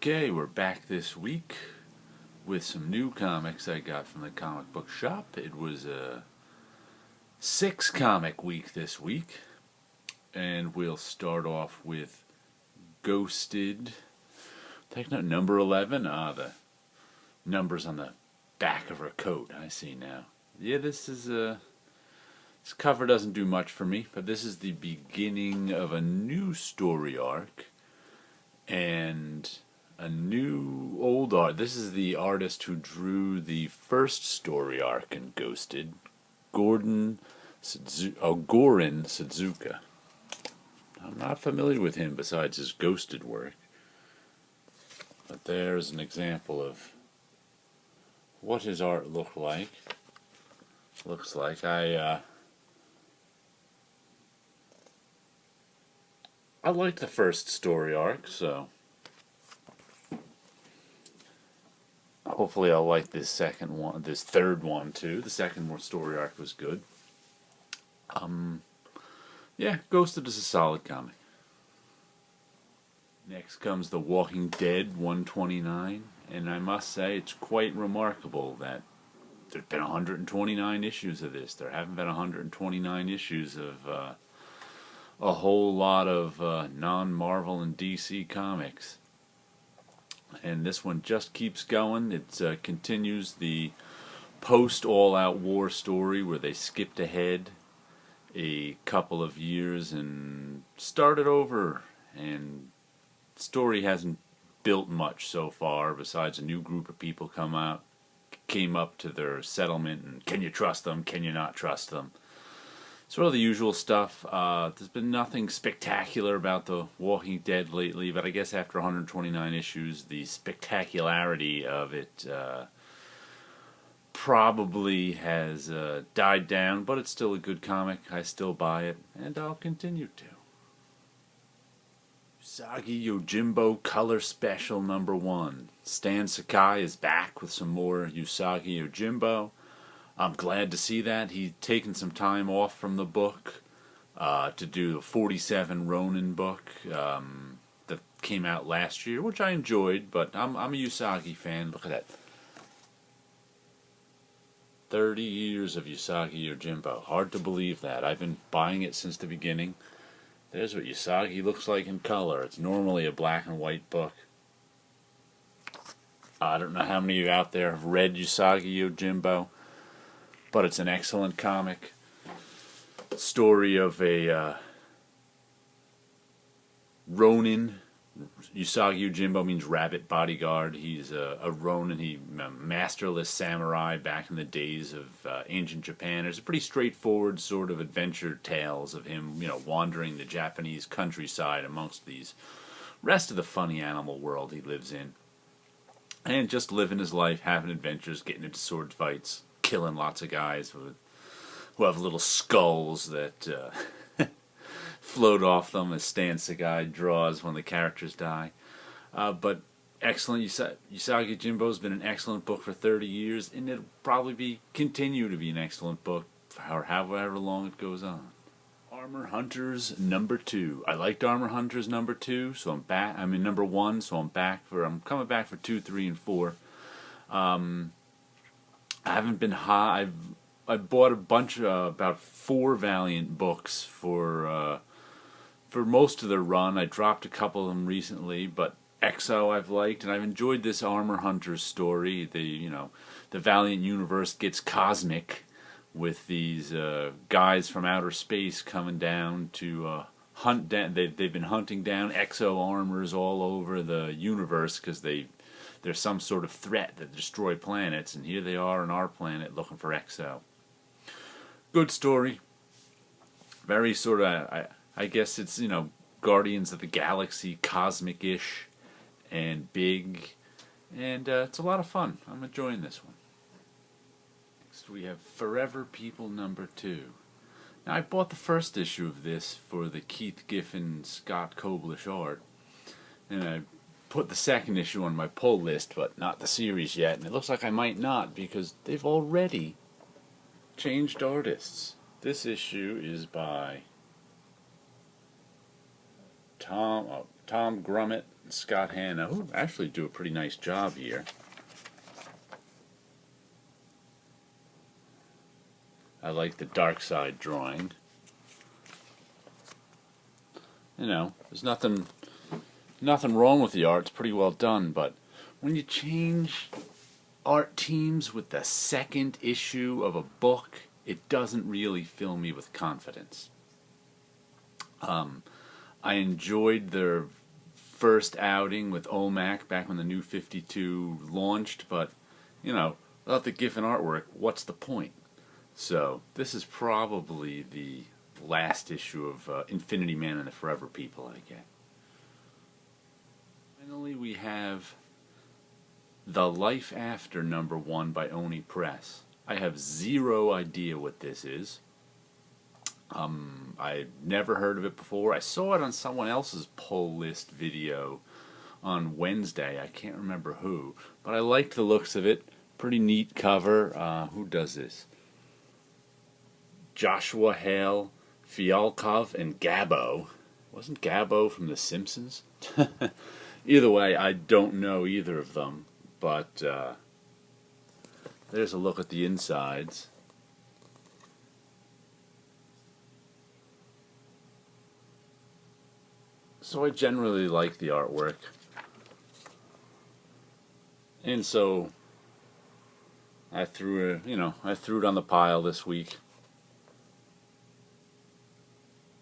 Okay, we're back this week with some new comics I got from the comic book shop. It was a 6-comic week this week, and we'll start off with Ghosted. Take note, number 11. The numbers on the back of her coat. I see now. Yeah, this cover doesn't do much for me, but this is the beginning of a new story arc, and a new old art. This is the artist who drew the first story arc in Ghosted, Goran Sudzuka. I'm not familiar with him besides his Ghosted work, but there's an example of what his art looks like. I liked the first story arc, so hopefully I'll like this third one too. The second story arc was good. Yeah, Ghosted is a solid comic. Next comes The Walking Dead 129, and I must say it's quite remarkable that there's been 129 issues of this. There haven't been 129 issues of a whole lot of non-Marvel and DC comics. And this one just keeps going. It continues the post-all-out war story where they skipped ahead a couple of years and started over. And the story hasn't built much so far besides a new group of people came up to their settlement, and can you trust them, can you not trust them? Sort of the usual stuff. There's been nothing spectacular about The Walking Dead lately, but I guess after 129 issues, the spectacularity of it probably has died down, but it's still a good comic. I still buy it, and I'll continue to. Usagi Yojimbo Color Special number 1. Stan Sakai is back with some more Usagi Yojimbo. I'm glad to see that. He's taken some time off from the book to do the 47 Ronin book that came out last year, which I enjoyed, but I'm a Usagi fan. Look at that. 30 years of Usagi Yojimbo. Hard to believe that. I've been buying it since the beginning. There's what Usagi looks like in color. It's normally a black and white book. I don't know how many of you out there have read Usagi Yojimbo, but it's an excellent comic. Story of a Ronin. Usagi Yojimbo means rabbit bodyguard. He's a Ronin. He's a masterless samurai back in the days of ancient Japan. It's a pretty straightforward sort of adventure tales of him, wandering the Japanese countryside amongst these rest of the funny animal world he lives in. And just living his life, having adventures, getting into sword fights, killing lots of guys who have little skulls that float off them as Stan Sakai draws when the characters die. But excellent. Usagi Yojimbo has been an excellent book for 30 years, and it'll probably continue to be an excellent book for however long it goes on. Armor Hunters number 2. I liked Armor Hunters number 2, so I'm back. I'm in number 1, so I'm coming back for 2, 3, and 4. I haven't been high. I bought a bunch, about 4 Valiant books for most of their run. I dropped a couple of them recently, but EXO I've liked, and I've enjoyed this Armor Hunters story. The Valiant universe gets cosmic with these guys from outer space coming down to hunt down. They've been hunting down EXO armors all over the universe because there's some sort of threat that destroy planets, and here they are on our planet looking for EXO. Good story. Very sort of, I guess it's, Guardians of the Galaxy, cosmic-ish, and big, and it's a lot of fun. I'm enjoying this one. Next we have Forever People number 2. Now I bought the first issue of this for the Keith Giffen, Scott Koblish art, and I put the second issue on my pull list, but not the series yet, and it looks like I might not because they've already changed artists. This issue is by Tom Grummett, Scott Hanna, who actually do a pretty nice job here. I like the dark side drawing. You know, there's nothing wrong with the art. It's pretty well done, but when you change art teams with the second issue of a book, it doesn't really fill me with confidence. I enjoyed their first outing with Olmec back when the New 52 launched, but, you know, without the GIF and artwork, what's the point? So, this is probably the last issue of Infinity Man and the Forever People I get. Finally, we have The Life After #1 by Oni Press. I have zero idea what this is. I'd never heard of it before. I saw it on someone else's pull list video on Wednesday. I can't remember who, but I liked the looks of it. Pretty neat cover. Who does this? Joshua Hale, Fialkov, and Gabbo. Wasn't Gabbo from The Simpsons? Either way, I don't know either of them, but there's a look at the insides. So I generally like the artwork. And so I threw it on the pile this week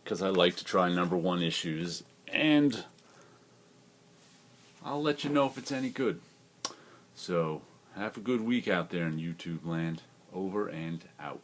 because I like to try #1 issues, and I'll let you know if it's any good. So have a good week out there in YouTube land. Over and out.